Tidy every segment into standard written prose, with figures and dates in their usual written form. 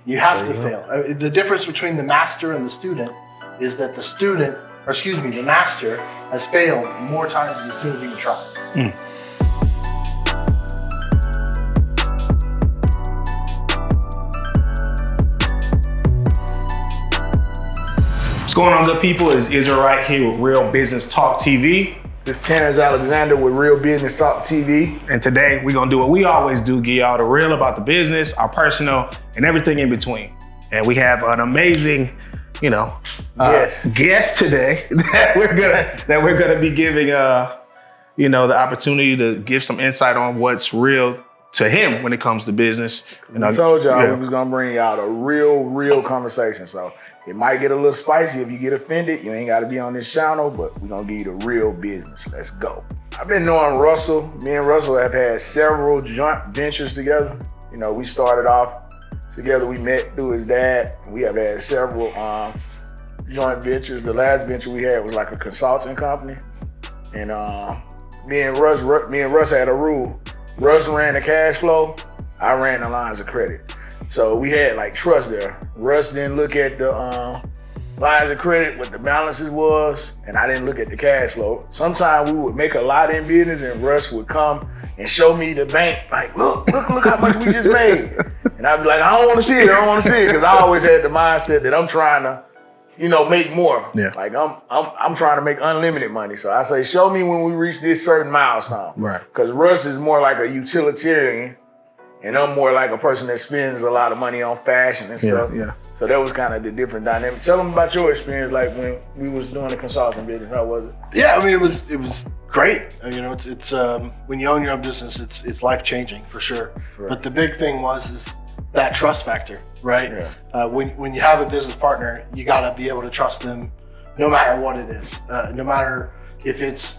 You have to fail. The difference between the master and the student is that the master has failed more times than the student even tried. What's going on, good people? It's Israel right here with Real Business Talk TV. This is Terrence Alexander with Real Business Talk TV. And today we're gonna do what we always do, give y'all the real about the business, our personal, and everything in between. And we have an amazing, guest today that we're gonna be giving, the opportunity to give some insight on what's real to him when it comes to business. And I told y'all we was gonna bring y'all a real conversation. So it might get a little spicy. If you get offended, you ain't gotta be on this channel, but we're gonna give you the real business. Let's go. I've been knowing Russell. Me and Russell have had several joint ventures together. We started off together. We met through his dad. We have had several joint ventures. The last venture we had was like a consulting company. And me and Russ had a rule. Russ ran the cash flow, I ran the lines of credit. So we had like trust there. Russ didn't look at the lines of credit, what the balances was, and I didn't look at the cash flow. Sometimes we would make a lot in business and Russ would come and show me the bank, like, look how much we just made. And I'd be like, I don't wanna see it, because I always had the mindset that I'm trying to, make more. Yeah. Like I'm trying to make unlimited money. So I say, show me when we reach this certain milestone. Right. Because Russ is more like a utilitarian, and I'm more like a person that spends a lot of money on fashion and stuff. Yeah. So that was kind of the different dynamic. Tell them about your experience, like when we was doing the consulting business. How was it? Yeah, I mean, it was great. It's when you own your own business, it's life changing for sure. Right. But the big thing is that trust factor, right? Yeah. When you have a business partner, you gotta be able to trust them, no matter what it is. No matter if it's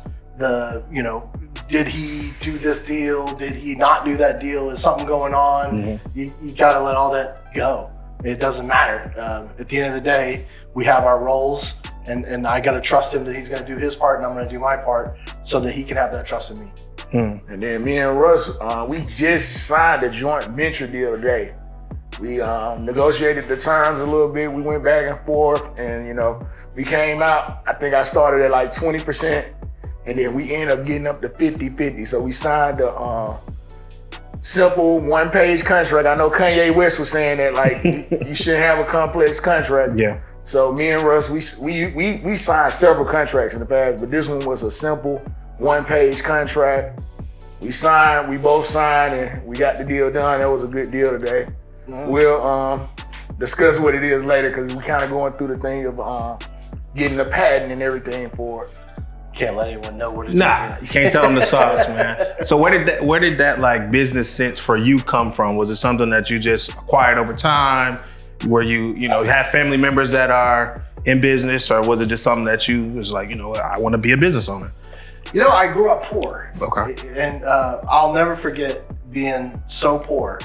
did he do this deal? Did he not do that deal? Is something going on? Mm-hmm. You gotta let all that go. It doesn't matter. At the end of the day, we have our roles, and I gotta trust him that he's gonna do his part, and I'm gonna do my part, so that he can have that trust in me. And then me and Russ, we just signed a joint venture deal today. We negotiated the terms a little bit. We went back and forth, and we came out. I think I started at like 20%. And then we ended up getting up to 50-50. So we signed a simple one-page contract. I know Kanye West was saying that like you shouldn't have a complex contract. Yeah. So me and Russ, we signed several contracts in the past, but this one was a simple one-page contract. We both signed, and we got the deal done. That was a good deal today. Mm-hmm. We'll discuss what it is later, because we're kind of going through the thing of getting a patent and everything for it. Can't let anyone know what it is. Nah, you can't tell them the sauce, man. So where did that like business sense for you come from? Was it something that you just acquired over time? Where you have family members that are in business, or was it just something that you was like, I want to be a business owner? I grew up poor. Okay. And I'll never forget being so poor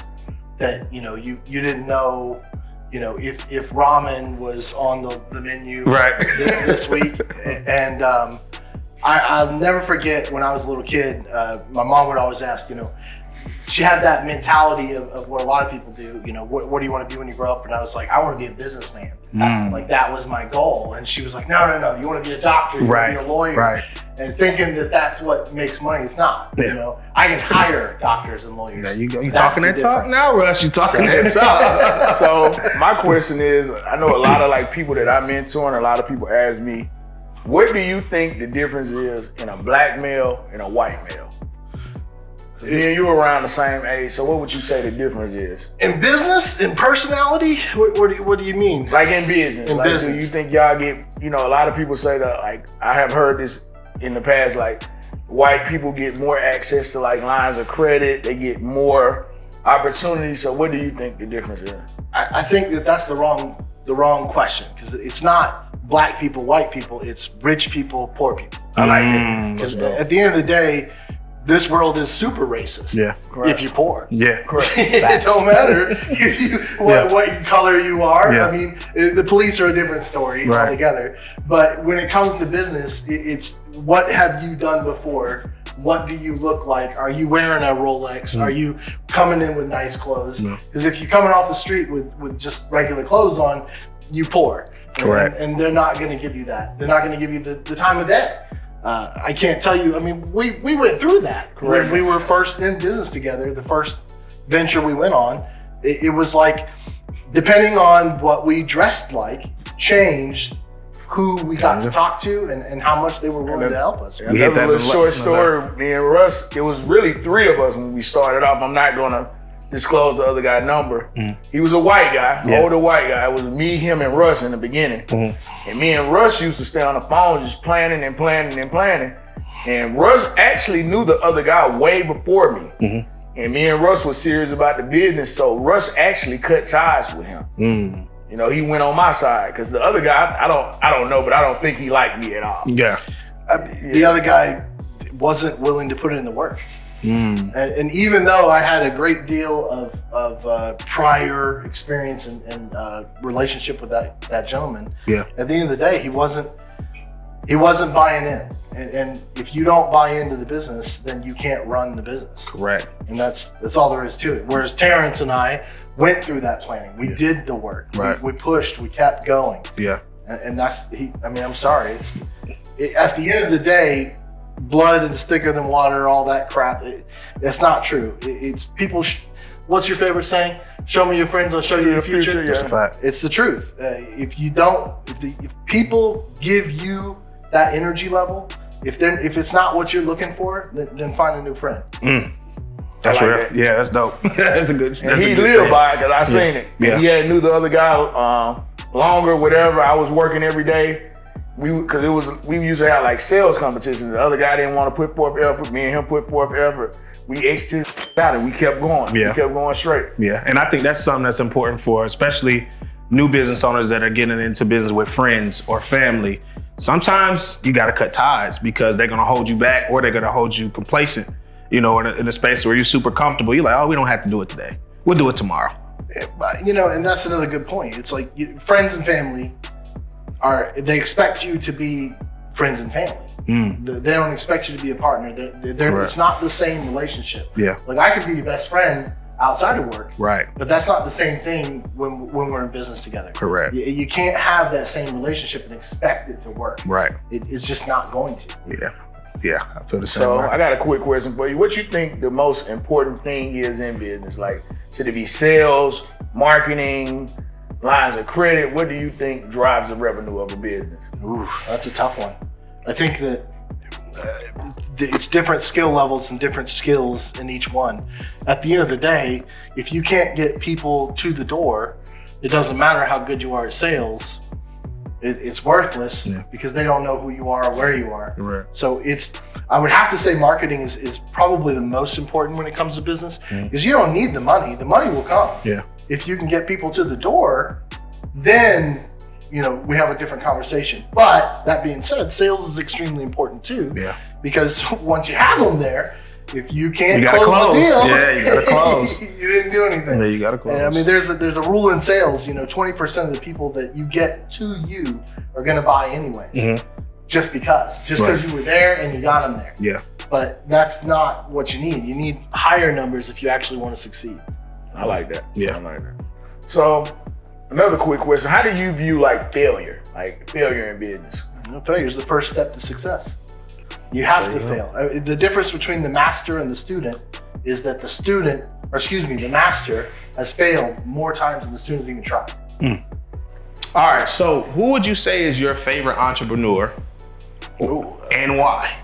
that you didn't know if ramen was on the menu right this week. And I'll never forget when I was a little kid, my mom would always ask, she had that mentality of what a lot of people do, what do you want to be when you grow up? And I was like, I want to be a businessman. Like that was my goal. And she was like, no, you want to be a doctor, you want to be a lawyer. Right. And thinking that that's what makes money. It's not, I can hire doctors and lawyers. Yeah, you talking that talk now, Russ? You talking that talk. So my question is, I know a lot of like people that I mentor, and a lot of people ask me, what do you think the difference is in a black male and a white male? Me and you are around the same age, so what would you say the difference is? In business, in personality, what do you mean? Like in business. In business. Do you think y'all get, a lot of people say that, like, I have heard this in the past, like, white people get more access to like lines of credit, they get more opportunities, so what do you think the difference is? I think that's the wrong question, because it's not black people, white people, it's rich people, poor people. I like it. Because at the end of the day, this world is super racist. Yeah. If you're poor. Yeah. Correct. It don't matter if what color you are. Yeah. I mean, the police are a different story altogether. But when it comes to business, it's what have you done before what do you look like? Are you wearing a Rolex? Are you coming in with nice clothes? Because if you're coming off the street with just regular clothes on, you poor. Correct. And they're not going to give you that. They're not going to give you the time of day. I can't tell you. I mean, we went through that. Correct. When we were first in business together, the first venture we went on, it was like, depending on what we dressed like, changed who we got to talk to and how much they were willing to help us. We had that little short story. Me and Russ, it was really 3 of us when we started off. I'm not gonna disclose the other guy's number. He was a white guy, older white guy. It was me, him, and Russ in the beginning. And me and Russ used to stay on the phone just planning and planning and planning. And Russ actually knew the other guy way before me. And me and Russ was serious about the business, so Russ actually cut ties with him. You know, he went on my side because the other guy, I don't know, but I don't think he liked me at all. Yeah. The other guy wasn't willing to put in the work. And even though I had a great deal of prior experience and relationship with that gentleman, at the end of the day, he wasn't buying in. And if you don't buy into the business, then you can't run the business. Correct. And that's all there is to it. Whereas Terrence and I went through that planning. We did the work. Right. We pushed. We kept going. Yeah. And that's I'm sorry. At the end of the day, blood is thicker than water. All that crap. That's not true. It's people. What's your favorite saying? Show me your friends, I'll show you your future. That's a fact. It's the truth. If people give you that energy level, if it's not what you're looking for, then find a new friend. That's like real. that. Yeah, that's dope. That's a good. And he lived by it because I seen it. Yeah. He had knew the other guy longer, whatever. I was working every day. We used to have like sales competitions. The other guy didn't want to put forth effort. Me and him put forth effort. We X'd his out and we kept going. Yeah. We kept going straight. Yeah, and I think that's something that's important for especially new business owners that are getting into business with friends or family. Sometimes you got to cut ties because they're going to hold you back or they're going to hold you complacent. You know, in a space where you're super comfortable, you're like, oh, we don't have to do it today. We'll do it tomorrow. You know, and that's another good point. It's like friends and family they expect you to be friends and family. They don't expect you to be a partner. It's not the same relationship. Yeah. Like I could be your best friend outside of work. Right. But that's not the same thing when we're in business together. Correct. You can't have that same relationship and expect it to work. Right. It's just not going to. Yeah, I feel the same So way. I got a quick question for you. What you think the most important thing is in business? Like, should it be sales, marketing, lines of credit? What do you think drives the revenue of a business? Ooh, that's a tough one. I think that it's different skill levels and different skills in each one. At the end of the day, if you can't get people to the door, it doesn't matter how good you are at sales. It's worthless because they don't know who you are or where you are. Right. So I would have to say marketing is probably the most important when it comes to business because you don't need the money. The money will come. Yeah. If you can get people to the door, then we have a different conversation. But that being said, sales is extremely important too. Yeah. Because once you have them there, if you can't gotta close the deal, you gotta close. you didn't do anything. Yeah, you gotta close. And I mean, there's a rule in sales. 20% of the people that you get to you are going to buy anyways, just because you were there and you got them there. Yeah. But that's not what you need. You need higher numbers if you actually want to succeed. I like that. Yeah. I like that. So another quick question: how do you view failure in business? Failure is the first step to success. You have to fail. The difference between the master and the student is that the master has failed more times than the students even tried. All right, so who would you say is your favorite entrepreneur and why?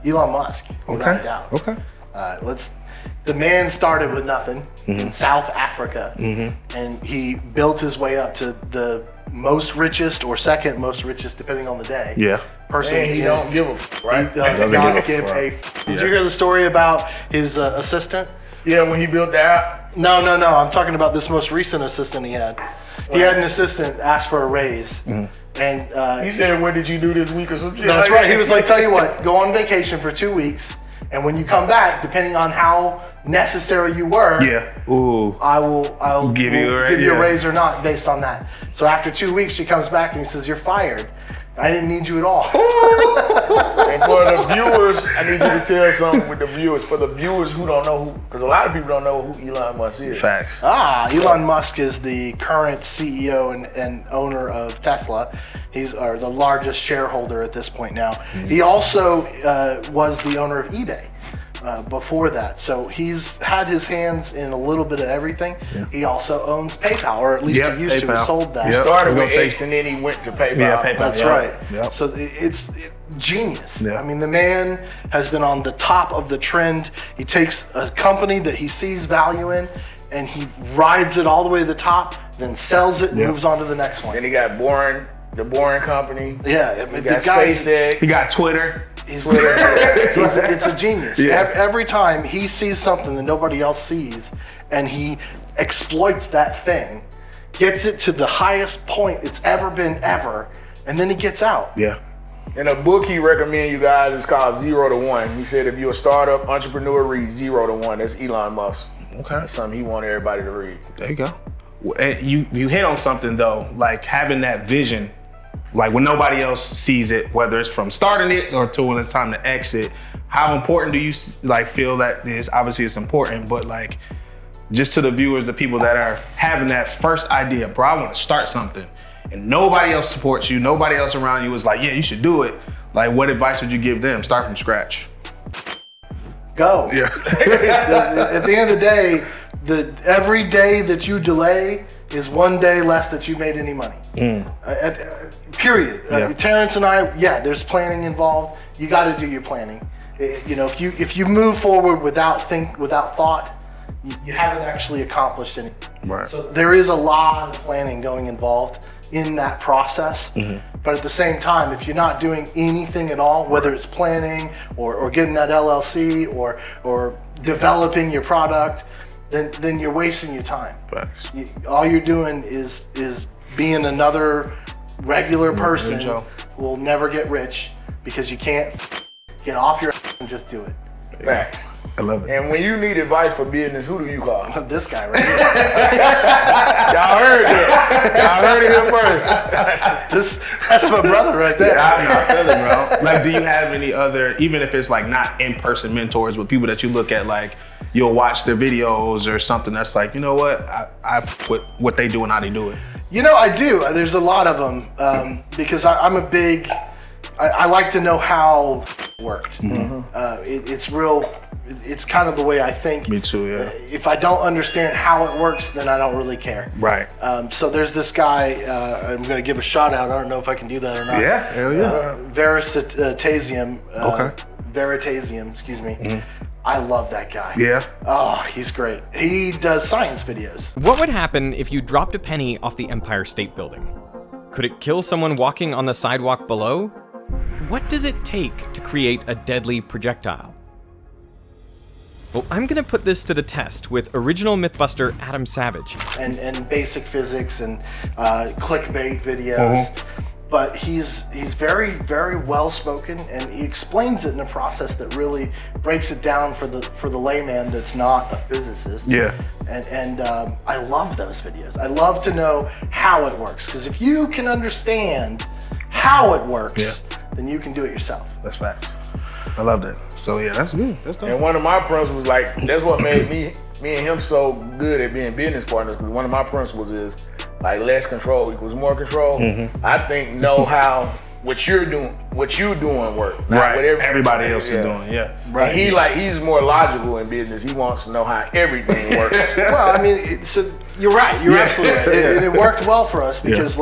Elon Musk, without a doubt. Okay. The man started with nothing in South Africa, and he built his way up to the most richest or second most richest, depending on the day. Yeah. Person. And he don't give a right? He does not give a. Did you hear the story about his assistant? Yeah, when he built the app. No. I'm talking about this most recent assistant he had. He had an assistant ask for a raise, and he said, "What did you do this week or some shit?" That's right. He was like, "Tell you what, go on vacation for 2 weeks, and when you come back, depending on how necessary you were, I'll give you a raise or not based on that." So after 2 weeks, she comes back and he says, "You're fired." I didn't need you at all. And for the viewers, I need you to tell something with the viewers. For the viewers who don't know who, because a lot of people don't know who Elon Musk is. Facts. Elon Musk is the current CEO and owner of Tesla. He's the largest shareholder at this point now. Mm-hmm. He also was the owner of eBay before that. So he's had his hands in a little bit of everything. Yeah. He also owns PayPal, or at least he used to have sold that. He started with X and then he went to PayPal. Yeah, PayPal. That's right. Yep. So it's genius. Yep. I mean, the man has been on the top of the trend. He takes a company that he sees value in and he rides it all the way to the top, then sells it and moves on to the next one. Then he got the Boring Company. Yeah, he got SpaceX. He got Twitter. It's a genius. Yeah. Every time he sees something that nobody else sees and he exploits that thing, gets it to the highest point it's ever been ever, and then he gets out. Yeah. And a book he recommends you guys is called 0 to 1. He said if you're a startup entrepreneur, read 0 to 1. That's Elon Musk. Okay. That's something he wants everybody to read. There you go. You hit on something though, like having that vision. Like when nobody else sees it, whether it's from starting it or to when it's time to exit, how important do you like feel that is? Obviously it's important, but like just to the viewers, the people that are having that first idea, bro, I want to start something and nobody else supports you, nobody else around you is like, yeah, you should do it. Like what advice would you give them? Start from scratch. Go. Yeah. At the end of the day, every day that you delay is one day less that you made any money. Period. Terrence and I, there's planning involved. You got to do your planning. If you move forward without thought, you haven't actually accomplished anything. Right. So there is a lot of planning going involved in that process. Mm-hmm. But at the same time, if you're not doing anything at all, whether it's planning or getting that LLC or developing your product, then you're wasting your time. Facts. All you're doing is being another regular person who will never get rich because you can't get off your and just do it. Facts. I love it. And when you need advice for business, who do you call? This guy right here. Y'all heard it. Y'all heard it here first. That's my brother right there. I feel it, bro. Like, do you have any other, even if it's like not in-person mentors, but people that you look at, like you'll watch their videos or something that's like, you know what, I put what they do and how they do it. I do. There's a lot of them because I'm a big, I like to know how it worked. Mm-hmm. It's kind of the way I think. Me too, yeah. If I don't understand how it works, then I don't really care. Right. So there's this guy, I'm going to give a shout out. I don't know if I can do that or not. Yeah, hell yeah. Veritasium. Okay. Veritasium, excuse me. Mm-hmm. I love that guy. Yeah. Oh, he's great. He does science videos. What would happen if you dropped a penny off the Empire State Building? Could it kill someone walking on the sidewalk below? What does it take to create a deadly projectile? Well, I'm gonna put this to the test with original Mythbuster Adam Savage. And basic physics and clickbait videos. Mm-hmm. But he's very, very well spoken, and he explains it in a process that really breaks it down for the layman that's not a physicist. Yeah. And I love those videos. I love to know how it works, because if you can understand how it works, then you can do it yourself. That's facts. I love that. So yeah, that's good. That's dope. And one of my principles, like that's what made me and him so good at being business partners. Because one of my principles is like less control equals more control. Mm-hmm. I think know how what you doing work. Right. What everybody else is doing. Yeah. Right. And he's more logical in business. He wants to know how everything works. Well, I mean, you're right. You're absolutely right. It worked well for us because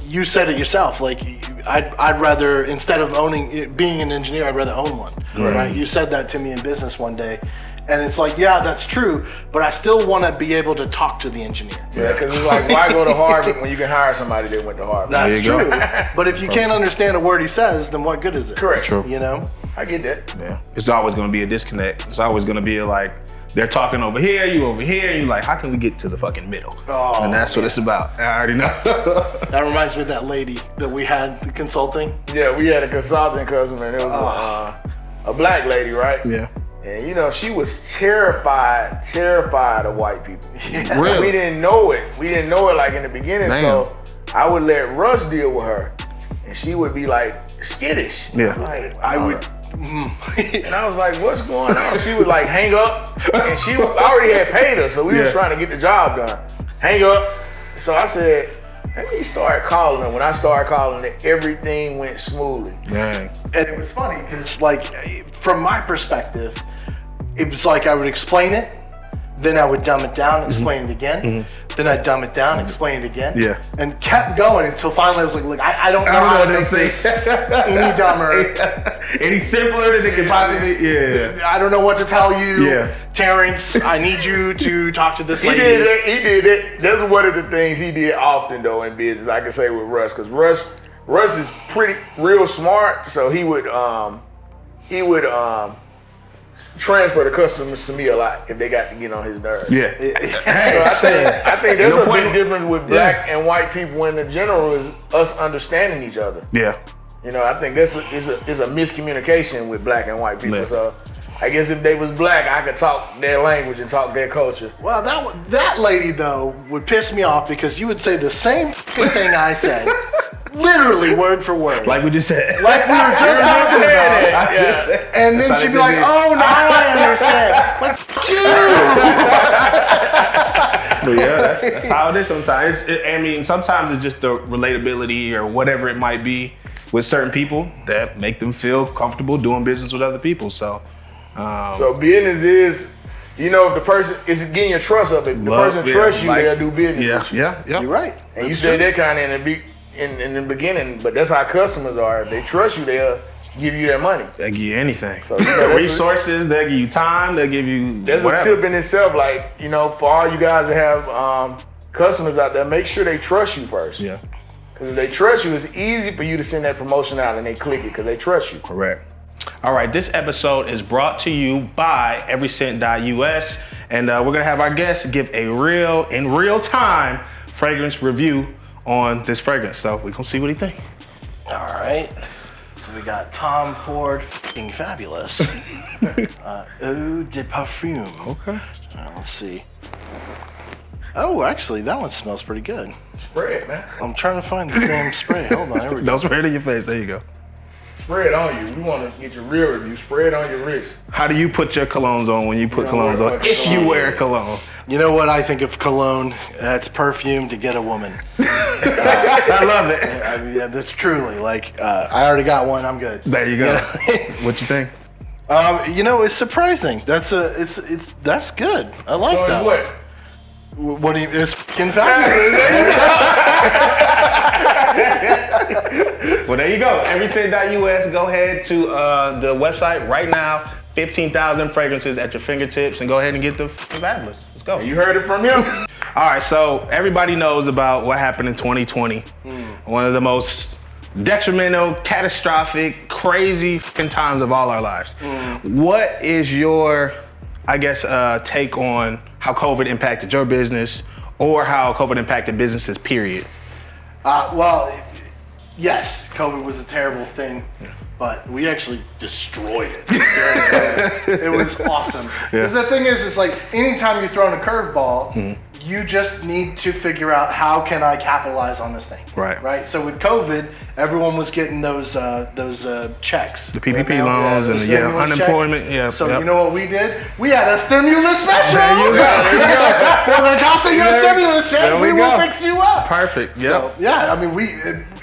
you said it yourself. Like, I'd rather, instead of being an engineer, I'd rather own one. Right? You said that to me in business one day. And it's like, yeah, that's true, but I still want to be able to talk to the engineer. Yeah, because it's like, why go to Harvard when you can hire somebody that went to Harvard? That's true. But if you can't understand a word he says, then what good is it? Correct. True. I get that. Yeah. It's always going to be a disconnect. It's always going to be like, they're talking over here, you over here, and you're like, how can we get to the fucking middle? Oh, and that's what it's about. I already know. That reminds me of that lady that we had consulting. Yeah, we had a consulting customer, and it was a black lady, right? Yeah. And she was terrified of white people. Yeah. Really? We didn't know it. Like in the beginning. Damn. So I would let Russ deal with her. and she would be like skittish. Yeah. Like, I would. And I was like, what's going on? She would like hang up, and I already had paid her, so we was trying to get the job done. Hang up. So I said, let me start calling her. When I started calling her, everything went smoothly. Dang. And it was funny because, like, from my perspective, it was like I would explain it, then I would dumb it down, explain it again, then I'd dumb it down, explain it again, and kept going until finally I was like, look, I don't know how to make this any dumber, any simpler than it could possibly. I don't know what to tell you, Terrence. I need you to talk to this lady. He did it. That's one of the things he did often though in business. I can say with Russ, because Russ is real smart, so he would transfer the customers to me a lot if they got to get on his nerves. Yeah. So I think there's a big difference with black and white people in the general is us understanding each other. Yeah. You know, I think this is a miscommunication with black and white people. Yeah. So I guess if they was black, I could talk their language and talk their culture. Well, that lady though would piss me off because you would say the same thing I said. Literally word for word. Like we just said. Like we were just talking about. And then she'd be like, oh, now I understand. Like, f*** you. But yeah, that's how it is sometimes. I mean, sometimes it's just the relatability or whatever it might be with certain people that make them feel comfortable doing business with other people. So business is, you know, if the person is getting your trust up, if the person trusts you, they'll do business. Yeah. You're right. And you said that kind of in the beginning, but that's how customers are. If they trust you, they'll give you their money. They give you anything. So, you know, resources, they'll give you time, they'll give you There's whatever. a tip in itself, like, you know, for all you guys that have customers out there, make sure they trust you first. Yeah. Because if they trust you, it's easy for you to send that promotion out and they click it because they trust you. Correct. All right, this episode is brought to you by everycent.us, and we're gonna have our guests give a in real time fragrance review on this fragrance. So we're gonna see what he think. All right. So we got Tom Ford, f***ing fabulous. Eau de parfum. Okay. Let's see. Oh, actually, that one smells pretty good. Spray it, man. I'm trying to find the damn spray. Hold on, there we go. Don't spray it in your face. There you go. Spray it on you. We want to get your real review. Spray it on your wrist. How do you put your colognes on when you put colognes on? If you wear cologne. You know what I think of cologne? That's perfume to get a woman. I love it. I mean, yeah, that's truly like I already got one. I'm good. There you go. You know? What you think? You know, it's surprising. That's good. I like So that. what? What do you? It's f***ing fabulous. Well, there you go. Everycent.us. Go ahead to the website right now. 15,000 fragrances at your fingertips, and go ahead and get the fabulous. Let's go. You heard it from him. All right, so everybody knows about what happened in 2020. One of the most detrimental, catastrophic, crazy times of all our lives. What is your, I guess, take on how COVID impacted your business, or how COVID impacted businesses, period? Well, yes, COVID was a terrible thing, but we actually destroyed it. It was awesome. Because the thing is, it's like anytime you're throwing a curveball, you just need to figure out how can I capitalize on this thing. Right. So with COVID, everyone was getting those checks. The PPP loans and the stimulus unemployment. checks. Yeah. So yep. you know what we did? We had a stimulus special. There you go. For the cost of your stimulus check, There we we will go. fix you up. Perfect. Yep. So, yeah, I mean, we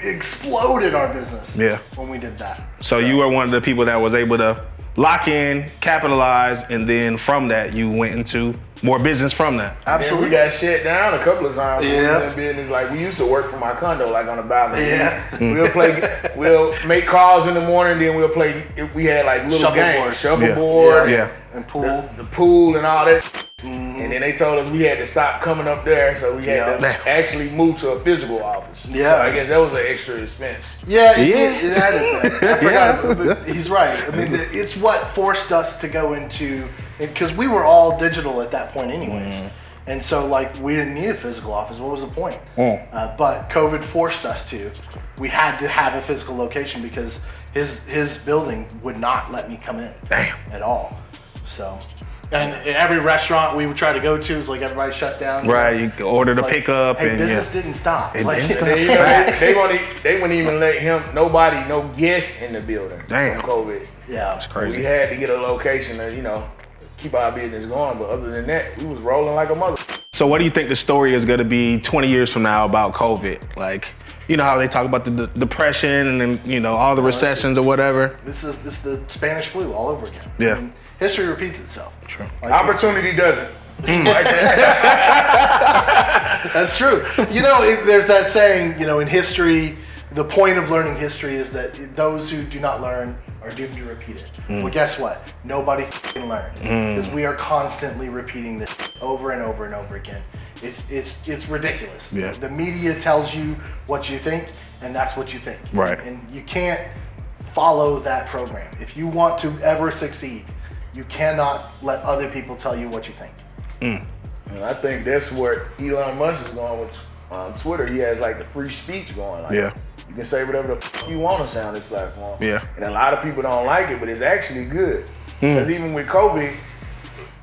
exploded our business when we did that. So you were one of the people that was able to lock in, capitalize, and then from that you went into more business from that. Absolutely. We got shut down a couple of times. Yeah. In business, like we used to work from our condo, like on the balcony. Yeah. We'll make calls in the morning, then we'll play. We had like little games, shuffleboard, and pool, the pool, and all that. And then they told us we had to stop coming up there, so we had to actually move to a physical office. Yeah. So I guess that was an extra expense. Yeah, it did. It added that. I forgot, but he's right. I mean, it's what forced us to go into, because we were all digital at that point anyways. And so like we didn't need a physical office. What was the point? But COVID forced us to. We had to have a physical location because his building would not let me come in at all. So And every restaurant we would try to go to is like everybody shut down. Right, you order the pickup. Hey, and business didn't stop. It Like, didn't stop. They wouldn't even let no guests in the building. Damn. From COVID. Yeah, It's So crazy. we had to get a location to, keep our business going. But other than that, we was rolling like a mother. So what do you think the story is going to be 20 years from now about COVID? Like, you know how they talk about the depression and then, all the recessions or whatever? this is the Spanish flu all over again. Yeah. I mean, history repeats itself. True. Like, Opportunity doesn't. That's true. There's that saying, in history, the point of learning history is that those who do not learn are doomed to repeat it. Well, guess what? Nobody f***ing learned, because we are constantly repeating this over and over and over again. It's ridiculous. Yeah. The media tells you what you think, and that's what you think. Right. And you can't follow that program. If you want to ever succeed, you cannot let other people tell you what you think. And I think that's where Elon Musk is going with Twitter. He has like the free speech going. Like, Yeah. You can say whatever the you want on sound this platform. Yeah. And a lot of people don't like it, but it's actually good. Because even with COVID,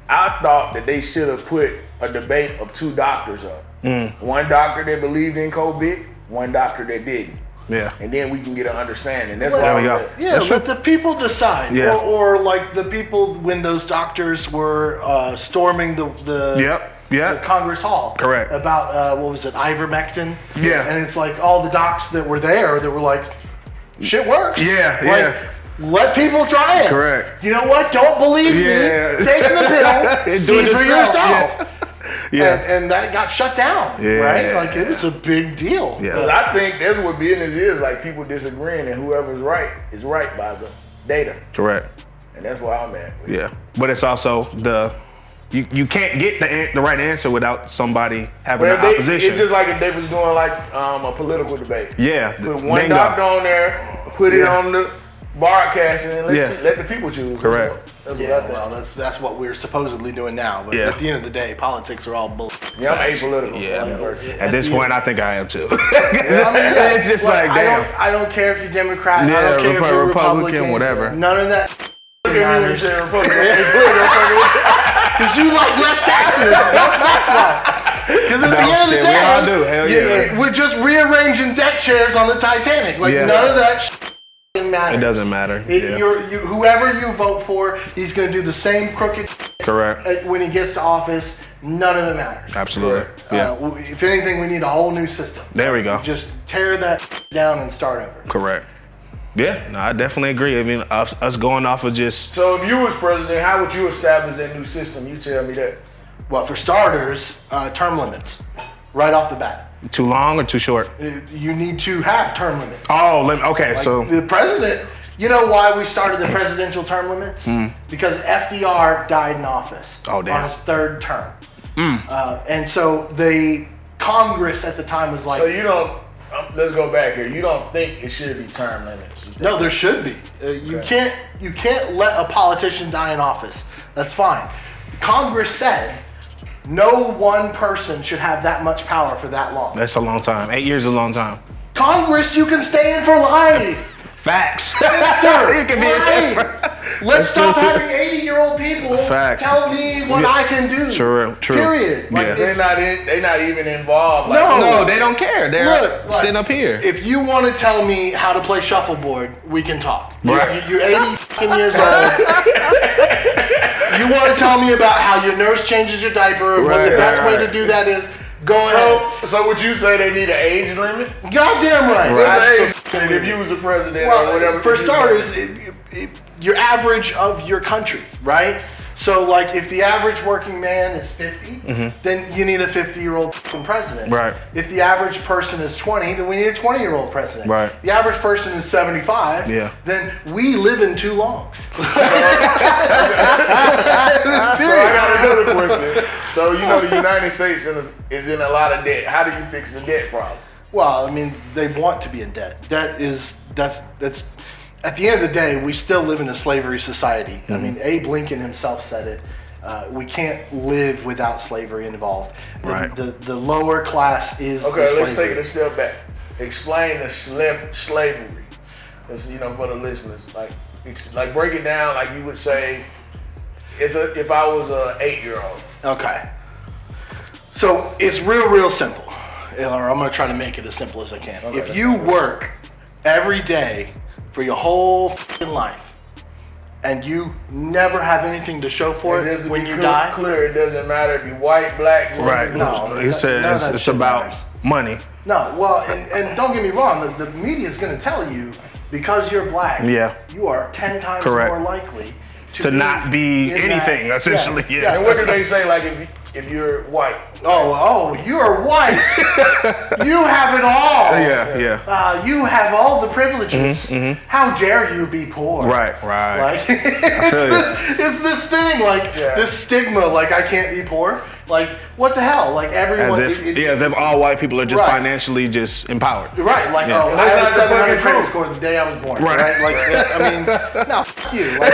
I thought that they should have put a debate of two doctors up. One doctor that believed in COVID, one doctor that didn't. Yeah. And then we can get an understanding. That's There all we go. Yeah, let the people decide. Yeah. Or like the people when those doctors were storming the Congress Hall. Correct. About, what was it, ivermectin? Yeah. And it's like all the docs that were there that were like, shit works. Yeah, Like, yeah. let people try it. Correct. You know what? Don't believe Yeah. me. Take the pill. Do it See for yourself. yourself. Yeah. And that got shut down, Yeah. right? Like, it was a big deal. Yeah. 'Cause I think that's what business is, like people disagreeing and whoever's right is right by the data. Correct. And that's where I'm at. Yeah. But it's also you can't get the right answer without somebody having an opposition. It's just like if they was doing like a political debate. Yeah. Put one Bingo. doctor on there, put it Yeah. on the broadcasting, and let the people choose. Correct. That's Yeah, what I think. well, that's what we're supposedly doing now. But Yeah. at the end of the day, politics are all bull. Yeah, I'm apolitical. Yeah. One person. At this point, I think I am too. It's just like, damn. I don't care if you're Democrat. I Yeah, don't care if you're Republican, whatever. None of that Look at me when you matters. say Republican. Because you like less taxes. That's why. Because at the end of the shit, day, we all do. Hell yeah. we're just rearranging deck chairs on the Titanic. Like, Yeah. none of that matters. It doesn't matter. Yeah. Whoever you vote for, he's going to do the same crooked Correct. when he gets to office. None of it matters. Absolutely. Yeah. If anything, we need a whole new system. There we go. Just tear that down and start over. Correct. Yeah, no, I definitely agree. I mean, us going off of just So if you was president, how would you establish that new system? You tell me that. Well, for starters, term limits, right off the bat. too long or too short. You need to have term limits. Oh, okay. Like, So the president, you know why we started the presidential term limits? Because FDR died in office Oh, damn. on his third term. And so the Congress at the time was like, So you don't. Let's go back here. You don't think it should be term limits? You think- no, there should be. You can't let a politician die in office. That's fine. Congress said no one person should have that much power for that long. that's a long time. 8 years is a long time. Congress, you can stay in for life. Facts. Senator, You can be right. Let's stop having 80-year-old people Facts. tell me what Yeah. I can do. True. Period. Like, Yeah. it's- They're not even involved. Like, No. No, they don't care. They're Look, like, sitting up here. If you want to tell me how to play shuffleboard, we can talk. Right. You're 80 years old. You want to tell me about how your nurse changes your diaper, what the Right, best way right. to do that is, go ahead. So would you say they need an age limit? Goddamn right. Right. And if you was the president Well, or whatever. for starters, your average of your country, right? So, like, if the average working man is 50, then you need a 50-year-old president. Right. If the average person is 20, then we need a 20-year-old president. Right. The average person is 75, Yeah. then we live in too long. So I got another question. So you know the United States is in a lot of debt. How do you fix the debt problem? Well, I mean, they want to be in debt. That's at the end of the day, we still live in a slavery society. I mean, Abe Lincoln himself said it. We can't live without slavery involved. Right. The lower class is Okay, the let's take slavery. it a step back. Explain the slavery. That's, for the listeners. Like break it down like you would say if I was an 8-year-old. Okay. So it's real simple. Or I'm going to try to make it as simple as I can. Okay, if you work every day for your whole f***ing life and you never have anything to show for And it just to when be you die. clear, it doesn't matter if you're white, black, blue, Right. No, He none says of that it's shit about matters. money. No, well, and don't get me wrong, the media is going to tell you because you're black, Yeah. you are 10 times Correct. more likely To not be in anything, essentially, yeah. And what do they say, like, if you're white? Oh, you are white. You have it all. Yeah. You have all the privileges. How dare you be poor? Right. Like, feel it's this thing, like this stigma, like I can't be poor. Like, what the hell? Like everyone. As if all white people are just Right. financially just empowered. Right, like, Yeah. oh, And I that's have a not the 700 fucking credit truth. score the day I was born. Right. Right? Like, I mean, no, f you. Like,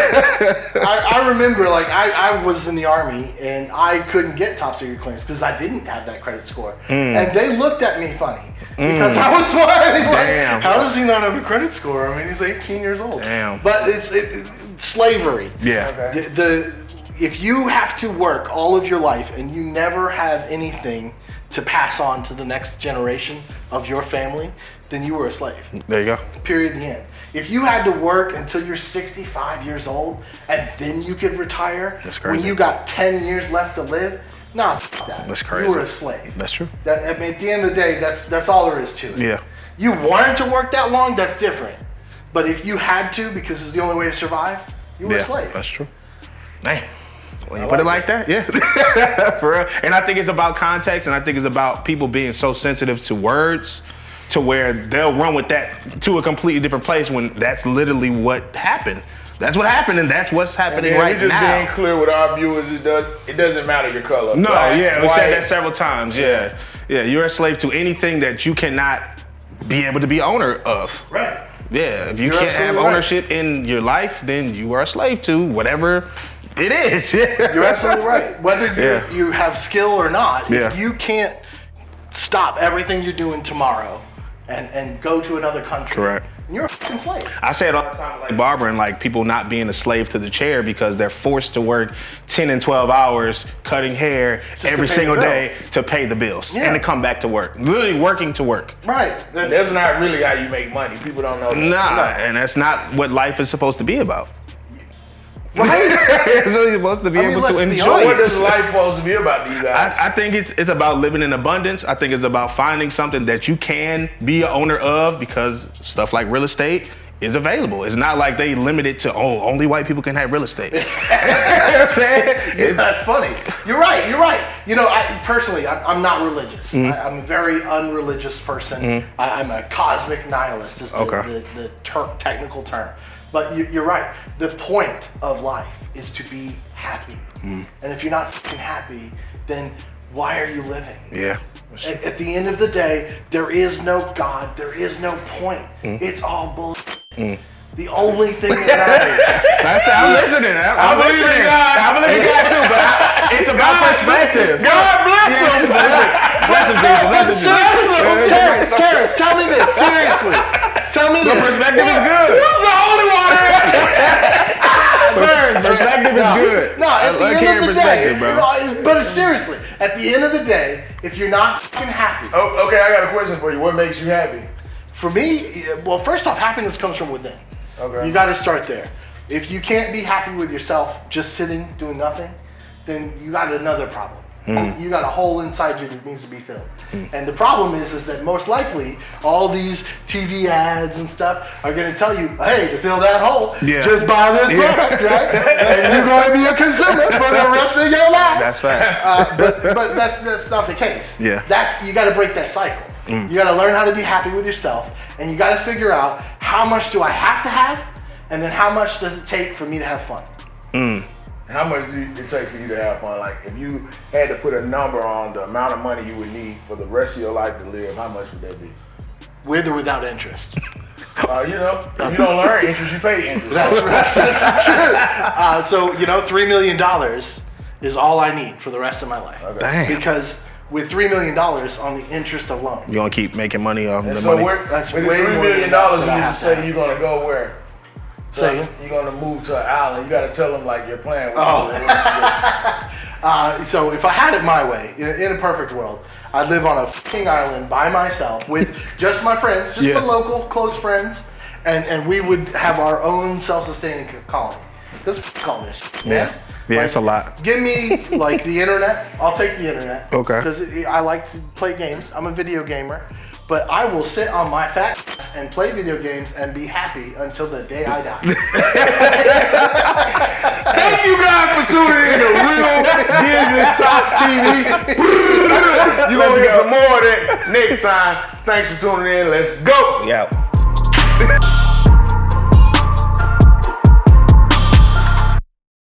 I remember, like, I was in the Army and I couldn't get top secret clearance because I didn't have that credit score. And they looked at me funny because I was white. Like, Damn. how does he not have a credit score? I mean, he's 18 years old. Damn. But it's slavery. Yeah. Okay. If you have to work all of your life and you never have anything to pass on to the next generation of your family, then you were a slave. There you go. Period. The end. If you had to work until you're 65 years old and then you could retire That's crazy. when you got 10 years left to live, nah, f that. That's crazy. You were a slave. That's true. I mean, at the end of the day, that's all there is to it. Yeah. You wanted to work that long, that's different. But if you had to because it's the only way to survive, you were a slave. That's true. Man. When you put it like that, yeah. For real. And I think it's about context, and I think it's about people being so sensitive to words to where they'll run with that to a completely different place when that's literally what happened. That's what happened, and that's what's happening right just now. being clear with our viewers, it doesn't matter your color. No, Black, yeah, we white. said that several times. Yeah, you're a slave to anything that you cannot be able to be owner of. Right. Yeah, if you You're can't have absolutely right. ownership in your life, then you are a slave to whatever it is. Yeah. You're absolutely right. Whether you have skill or not, Yeah. if you can't stop everything you're doing tomorrow and go to another country, Correct. you're a fucking slave. I say it all the time, like barbering, like people not being a slave to the chair because they're forced to work 10 and 12 hours cutting hair every pay single the day to pay the bills Yeah. and to come back to work. Literally working to work. Right. That's not really how you make money. People don't know that. Nah, and that's not what life is supposed to be about. Right. It's really supposed to be I mean, able to let's be enjoy So honest. what it. does life supposed to be about to you guys? I think it's about living in abundance. I think it's about finding something that you can be an owner of because stuff like real estate is available. It's not like they limit it to, only white people can have real estate. You know what I'm saying? That's funny. You're right. You know, I'm not religious. I'm a very unreligious person. I'm a cosmic nihilist, is the technical term. But you're right. The point of life is to be happy. And if you're not fucking happy, then why are you living? Yeah. At the end of the day, there is no God. There is no point. It's all bullshit. The only thing that matters. I'm listening. I'm listening. I believe in God too, but it's about perspective. God bless him. Bless him, Jesus. Bless him, Jesus. Terrence, tell me this. Seriously. Tell me The this. perspective is good. The only one. Burns. Perspective is good. No, at the I like end hearing of the day, perspective, bro. but seriously, at the end of the day, if you're not fucking happy, Oh, okay, I got a question for you. What makes you happy? for me, well, first off, happiness comes from within. Okay. You got to start there. If you can't be happy with yourself just sitting doing nothing, then you got another problem. You got a hole inside you that needs to be filled. And the problem is that most likely all these TV ads and stuff are going to tell you, hey, to fill that hole, just buy this product, right? And you're going to be a consumer for the rest of your life. That's fact. But that's not the case. Yeah. You got to break that cycle. You got to learn how to be happy with yourself, and you got to figure out how much do I have to have, and then how much does it take for me to have fun. How much do it take for you to have fun? Like, if you had to put a number on the amount of money you would need for the rest of your life to live, how much would that be? With or without interest. You know, if you don't learn interest, you pay interest. That's true. So, $3 million is all I need for the rest of my life. Okay. Damn. Because with $3 million on the interest alone, You're going to keep making money off And the so money. with That's $3 way more million, than enough you that I need have to to say have. you're gonna go where? So you're gonna move to an island. You gotta tell them like you're playing with so if I had it my way, in a perfect world, I'd live on a fucking island by myself with just my friends, just my local close friends, and we would have our own self-sustaining colony. Just call this shit, man. Yeah, like, it's a lot. Give me like the internet. I'll take the internet. Okay. Because I like to play games. I'm a video gamer. But I will sit on my fat ass and play video games and be happy until the day I die. Thank you guys for tuning in to Real Business Talk TV. You're gonna get some more of that next time. Thanks for tuning in. Let's go. Yeah.